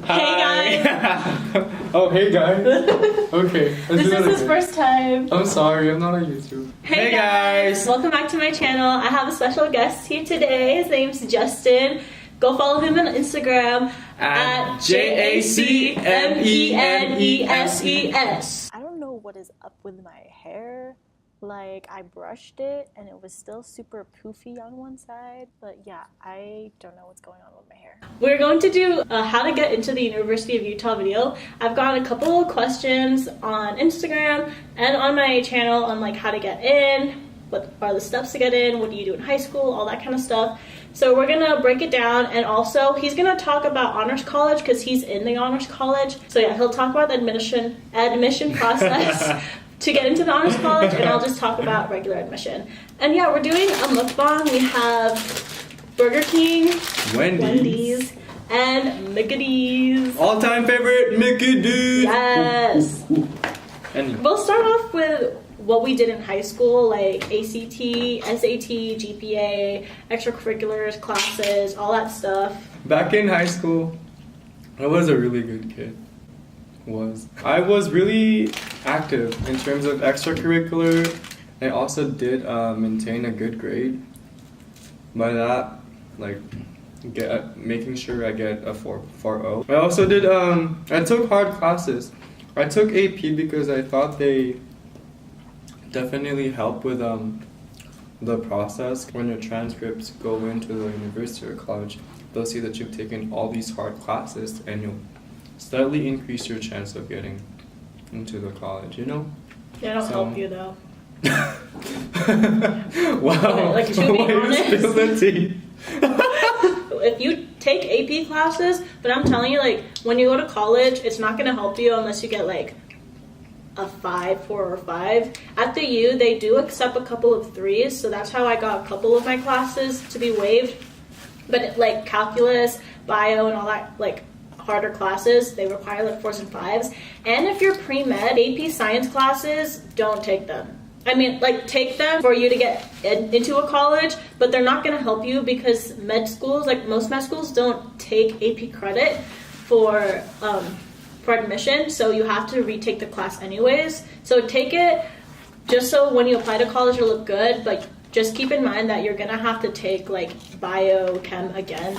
Hey guys! Oh, hey guys. Okay. This is his first time. I'm sorry, I'm not on YouTube. Hey guys! Welcome back to my channel. I have a special guest here today. His name's Justin. Go follow him on Instagram at jacmeneses. I don't know what is up with my hair. Like, I brushed it and it was still super poofy on one side, but yeah, I don't know what's going on with my hair. We're going to do a how to get into the University of Utah video. I've got a couple of questions on Instagram and on my channel on like how to get in, what are the steps to get in, what do you do in high school, all that kind of stuff. So we're gonna break it down, and also he's gonna talk about honors college because he's in the honors college. So yeah, he'll talk about the admission process to get into the honors college, and I'll just talk about regular admission. And yeah, we're doing a mukbang. We have Burger King, Wendy's, and Mickey's. All-time favorite, Mickey D's. Yes. And We'll start off with what we did in high school, like ACT, SAT, GPA, extracurriculars, classes, all that stuff. back in high school, I was a really good kid. I was really active in terms of extracurricular. I also did maintain a good grade. By that, like making sure I get a 4.0. I also did I took hard classes. I took AP because I thought they definitely help with the process. When your transcripts go into the university or college, they'll see that you've taken all these hard classes, and you'll slightly increase your chance of getting into the college, you know? They don't help you though. Wow. Like, to be honest, Spill the tea. if you take AP classes, but I'm telling you, like, when you go to college, it's not gonna help you unless you get like a 5, 4, or 5. At the U, they do accept a couple of 3s, so that's how I got a couple of my classes to be waived. But like calculus, bio, and all that, like harder classes, they require like 4s and 5s. And if you're pre-med, AP science classes, don't take them. I mean, like, take them for you to get into a college, but they're not going to help you because med schools, like most med schools, don't take AP credit for admission, so you have to retake the class anyways. So take it just so when you apply to college you'll look good, but just keep in mind that you're going to have to take like bio, chem again.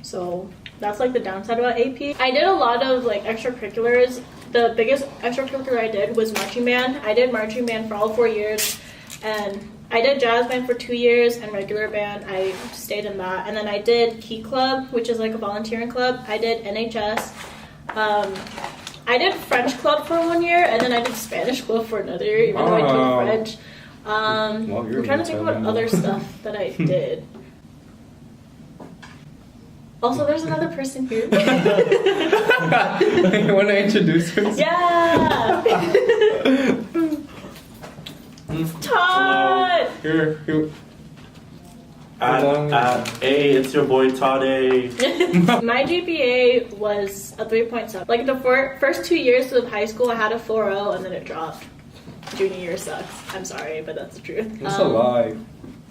So that's like the downside about AP. I did a lot of like extracurriculars. The biggest extracurricular I did was marching band. I did marching band for all 4 years, and I did jazz band for 2 years, and regular band, I stayed in that. And then I did Key Club, which is like a volunteering club. I did NHS. I did French club for 1 year, and then I did Spanish club for another year, even though I took French. I'm trying to think about other stuff that I did. Also, there's another person here. You want to introduce yourself? Yeah! Todd! Here. Hey, it's your boy Todd. My GPA was a 3.7. Like the first 2 years of high school, I had a 4.0 and then it dropped. Junior year sucks. I'm sorry, but that's the truth. That's a lie.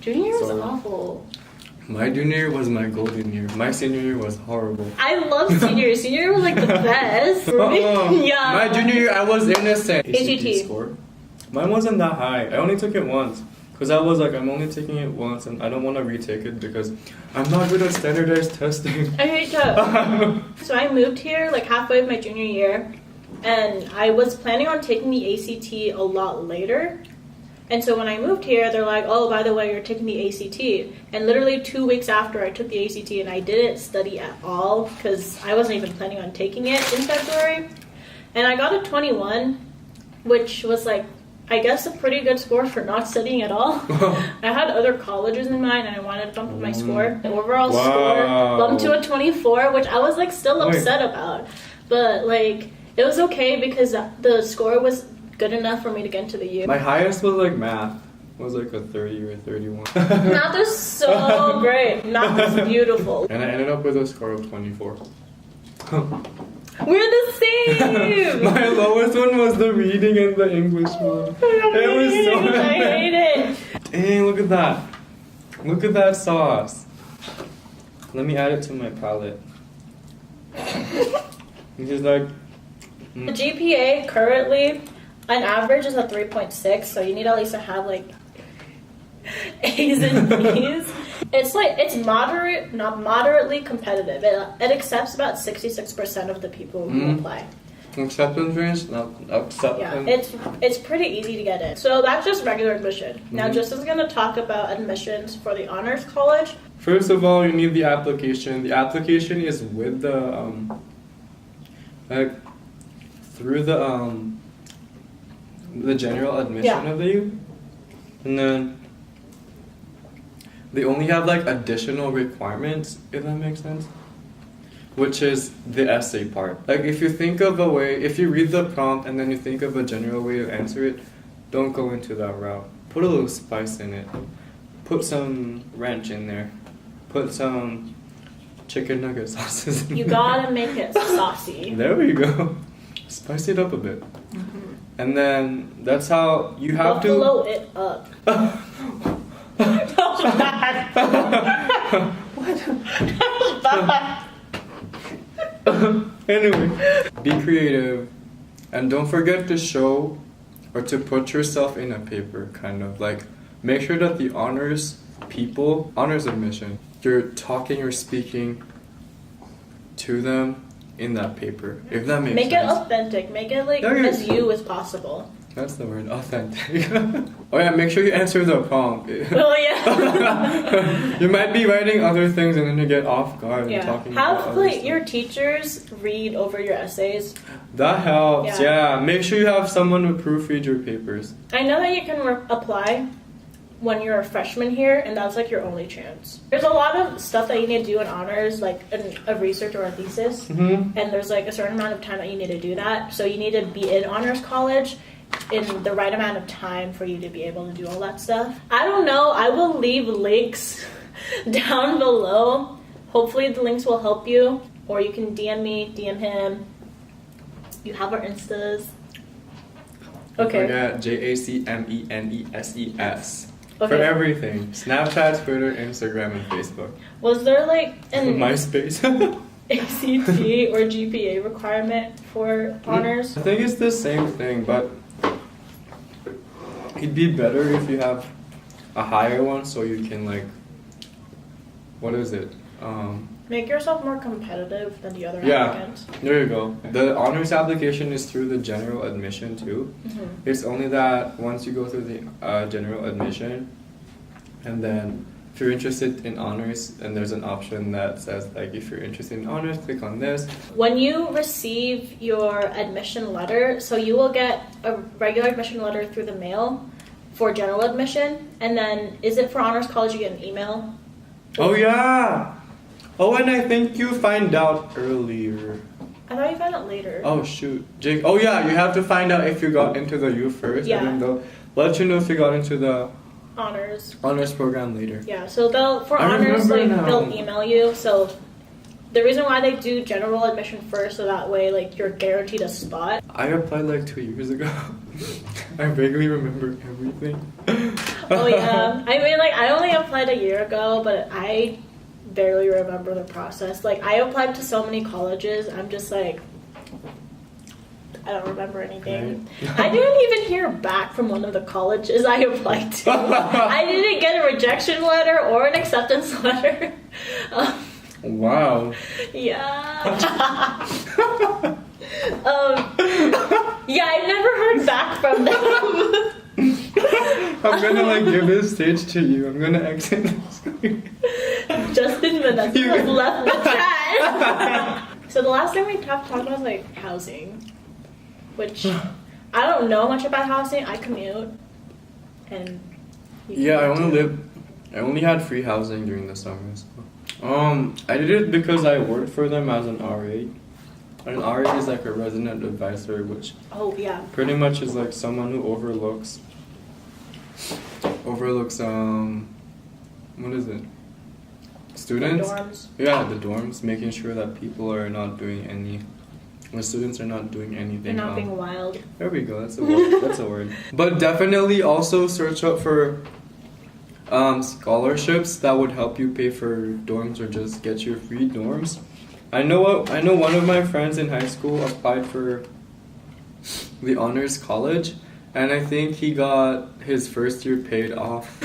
Junior year was awful. My junior year was my golden year. My senior year was horrible. I love senior year. Senior year was like the best. For me. Yeah. My junior year, I was innocent. ACT score. Mine wasn't that high. I only took it once. Because I was like, I'm only taking it once and I don't want to retake it because I'm not good at standardized testing. I hate that. So I moved here like halfway of my junior year, and I was planning on taking the ACT a lot later. And so when I moved here, they're like, oh, by the way, you're taking the ACT. And literally 2 weeks after I took the ACT, and I didn't study at all because I wasn't even planning on taking it in February. And I got a 21, which was like, I guess a pretty good score for not studying at all. I had other colleges in mind and I wanted to bump up my score. The overall score bumped to a 24, which I was like still upset about. But like, it was okay because the score was good enough for me to get into the U. My highest was like math. It was like a 30 or 31. Math is so great. Math is beautiful. And I ended up with a score of 24. We're the same! My lowest one was the reading and the English one. It was so I hate it. Dang, look at that. Look at that sauce. Let me add it to my palette. He's like, The GPA currently, on average, is a 3.6, so you need at least to have like A's and B's. It's moderate, not moderately competitive. It accepts about 66% of the people who apply. acceptance rates, not acceptance. Yeah, it's pretty easy to get in. So that's just regular admission. Now, Justin's gonna talk about admissions for the honors college. First of all, you need the application. The application is with the like through the general admission of the U, and then they only have like additional requirements, if that makes sense, which is the essay part. Like if you think of a way, if you read the prompt and then you think of a general way to answer it, don't go into that route. Put a little spice in it. Put some ranch in there. Put some chicken nugget sauces in You there. gotta make it saucy. There we go. Spice it up a bit. And then that's how you have Buffalo it up. That was bad. That was bad. Anyway, be creative and don't forget to show or to put yourself in a paper, kind of like make sure that the honors admission, you're talking or speaking to them in that paper, if that makes Make sense. it authentic. Make it like Okay. as you as possible. That's the word, authentic. Oh yeah, make sure you answer the prompt. Oh yeah. You might be writing other things and then you get off guard and Yeah. talking about Have other like stuff. your teachers read over your essays. That helps, Yeah. yeah. Make sure you have someone who proofread your papers. I know that you can apply when you're a freshman here, and that's like your only chance. There's a lot of stuff that you need to do in honors, like a research or a thesis, Mm-hmm. and there's like a certain amount of time that you need to do that. So you need to be in honors college in the right amount of time for you to be able to do all that stuff. I don't know. I will leave links down below. Hopefully the links will help you, or you can DM me, DM him. You have our Instas. Okay. Forget JACMENESES. Okay. For everything. Snapchat, Twitter, Instagram, and Facebook. Was there like an MySpace. ACT or GPA requirement for honors? I think it's the same thing, but it'd be better if you have a higher one so you can like, what is it? Make yourself more competitive than the other Yeah. applicants. There you go. The honors application is through the general admission too. It's only that once you go through the general admission, and then if you're interested in honors, and there's an option that says like if you're interested in honors, click on this. When you receive your admission letter, so you will get a regular admission letter through the mail for general admission, and then is it for honors college you get an email? Oh yeah. Oh, and I think you find out earlier. I thought you found out later. Oh shoot, Jake. Oh yeah, you have to find out if you got into the U first, Yeah. and then they'll let you know if you got into the Honors. honors program later. Yeah, so for I honors, remember like now. they'll email you. So the reason why they do general admission first, so that way like you're guaranteed a spot. I applied like 2 years ago. I vaguely remember everything. Oh yeah, I mean like I only applied a year ago, but I barely remember the process. Like I applied to so many colleges, I'm just like I don't remember anything. Right. I didn't even hear back from one of the colleges I applied to. I didn't get a rejection letter or an acceptance letter. Wow. Yeah. Yeah, I never heard back from them. I'm gonna like give this stage to you. I'm gonna exit the screen. Justin Vanessa has left the chat. So the last thing we talked about was like housing, which I don't know much about housing. I commute, and you Yeah, I commute only had free housing during the summers. I did it because I worked for them as an RA. An RA is like a resident advisor, which too. Oh yeah. pretty much is like someone who overlooks what is it? Students? Dorms. Yeah, the dorms, making sure that people are not doing the students are not doing anything. They're not being wild. There we go. That's a word. That's a word. But definitely also search up for scholarships that would help you pay for dorms or just get your free dorms. I know one of my friends in high school applied for the honors college, and I think he got his first year paid off.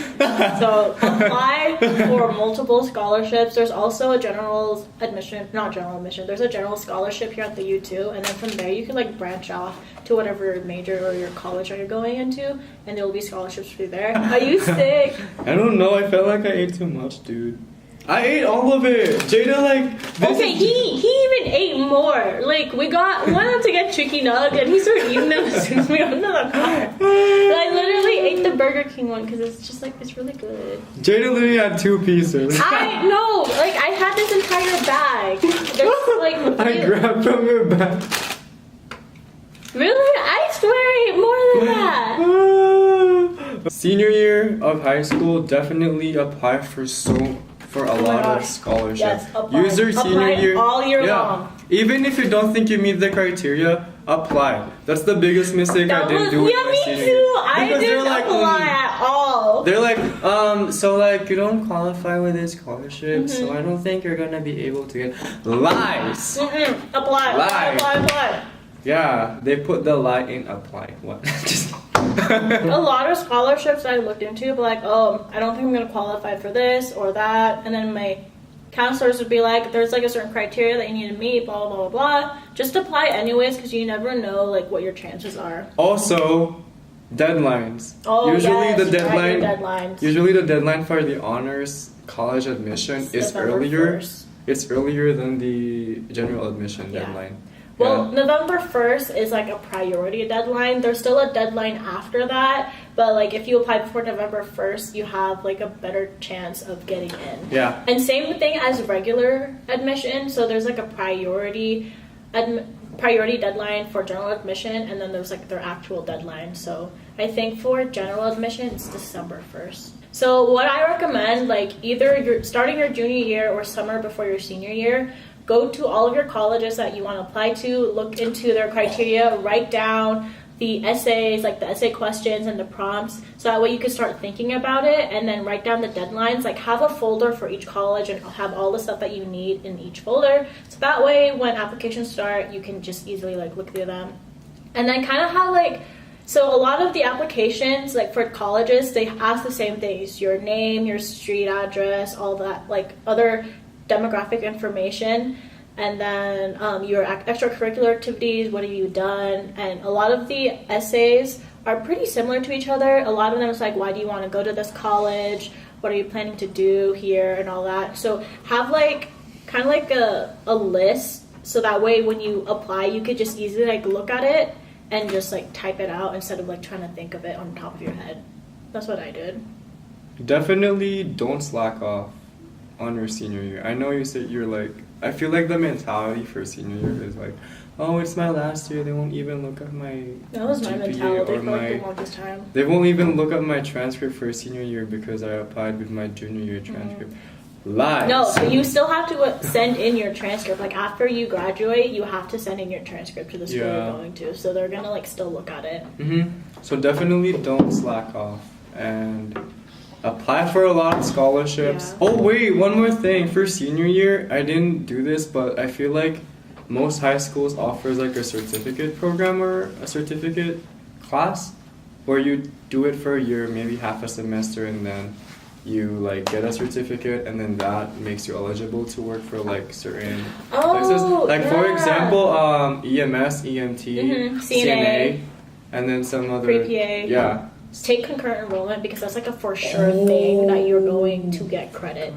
So apply for multiple scholarships. There's also a general admission, not general admission. There's a general scholarship here at the U too, and then from there you can like branch off to whatever major or your college that you're going into, and there will be scholarships for you there. Are you sick? I don't know. I felt like I ate too much, dude. I ate all of it. Jada, like... Okay, he even ate more. Like, we went to get chicken nuggets, and he started eating them as soon as we got into the car. I literally ate the Burger King one, because it's just, like, it's really good. Jada literally had 2 pieces. I know! Like, I had this entire bag. There's, like... I grabbed from your bag. Really? I swear I ate more than that. Senior year of high school, definitely apply for a lot of scholarships. Yes, apply. Use your senior Apply year all year long. Even if you don't think you meet the criteria, apply. That's the biggest mistake I didn't do. Yeah, me too. I didn't apply at all. They're like, so like you don't qualify with this scholarship, so I don't think you're gonna be able to get lies. Apply. Yeah, they put the lie in apply. What? Just a lot of scholarships I looked into, but like, oh, I don't think I'm gonna qualify for this or that, and then my counselors would be like, there's like a certain criteria that you need to meet, blah blah blah blah. Just apply anyways, because you never know like what your chances are. Also, deadlines. Oh, usually yes, the deadline. deadlines. Usually the deadline for the honors college admission is November earlier. 1st. It's earlier than the general admission deadline. Well, November 1st is like a priority deadline. There's still a deadline after that, but like if you apply before November 1st, you have like a better chance of getting in. Yeah. And same thing as regular admission. So there's like a priority deadline for general admission, and then there's like their actual deadline. So I think for general admission, it's December 1st. So what I recommend, like either you're starting your junior year or summer before your senior year, go to all of your colleges that you want to apply to, look into their criteria, write down the essays, like the essay questions and the prompts, so that way you can start thinking about it, and then write down the deadlines. Like have a folder for each college and have all the stuff that you need in each folder, so that way when applications start, you can just easily like look through them. And then kind of how like, so a lot of the applications, like for colleges, they ask the same things: your name, your street address, all that, like other demographic information, and then your extracurricular activities, what have you done. And a lot of the essays are pretty similar to each other. A lot of them is like, why do you want to go to this college, what are you planning to do here, and all that. So have like kind of like a list, so that way when you apply, you could just easily like look at it and just like type it out instead of like trying to think of it on top of your head. That's what I did. Definitely don't slack off on your senior year. I know you said you're like, I feel like the mentality for senior year is like, oh, it's my last year, they won't even look at my That was my GPA mentality or for like the longest time. they won't even look at my transcript for senior year because I applied with my junior year transcript. Lies. No, so you still have to send in your transcript. Like after you graduate, you have to send in your transcript to the school you're going to. So they're gonna like still look at it. So definitely don't slack off and apply for a lot of scholarships. Yeah. Oh wait, one more thing. For senior year, I didn't do this, but I feel like most high schools offers like a certificate program or a certificate class where you do it for a year, maybe half a semester, and then you like get a certificate, and then that makes you eligible to work for like certain places. Like for example, EMS, EMT, CNA, and then some other Pre-PA. Yeah. Take concurrent enrollment, because that's like a for sure thing that you're going to get credit.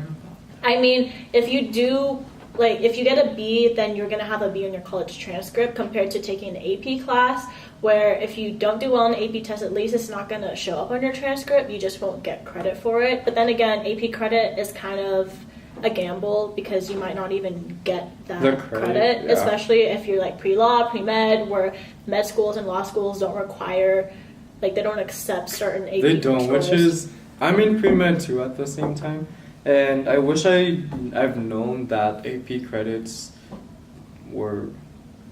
I mean, if you do, like if you get a B, then you're gonna have a B in your college transcript, compared to taking an AP class, where if you don't do well on the AP test, at least it's not gonna show up on your transcript, you just won't get credit for it. But then again, AP credit is kind of a gamble, because you might not even get that credit, yeah. Especially if you're like pre-law, pre-med, where med schools and law schools don't require, like they don't accept certain AP They don't, controls. which is, I'm in pre-med too at the same time, and I wish I've known that AP credits were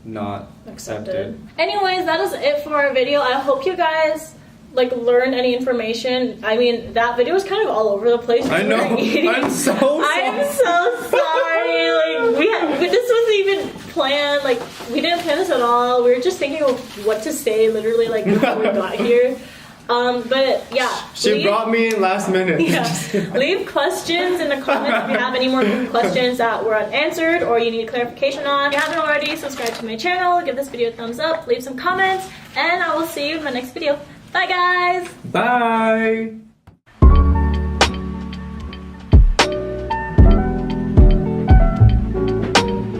not accepted. Anyways, that is it for our video. I hope you guys like learned any information. I mean, that video was kind of all over the place. I know. I'm so sorry. I'm so sorry. Like we this wasn't even planned. Like, we didn't plan this at all. We were just thinking of what to say, literally, like, before we got here. But yeah. She brought me in last minute. Yeah. Leave questions in the comments if you have any more questions that were unanswered or you need clarification on. If you haven't already, subscribe to my channel, give this video a thumbs up, leave some comments, and I will see you in my next video. Bye, guys! Bye!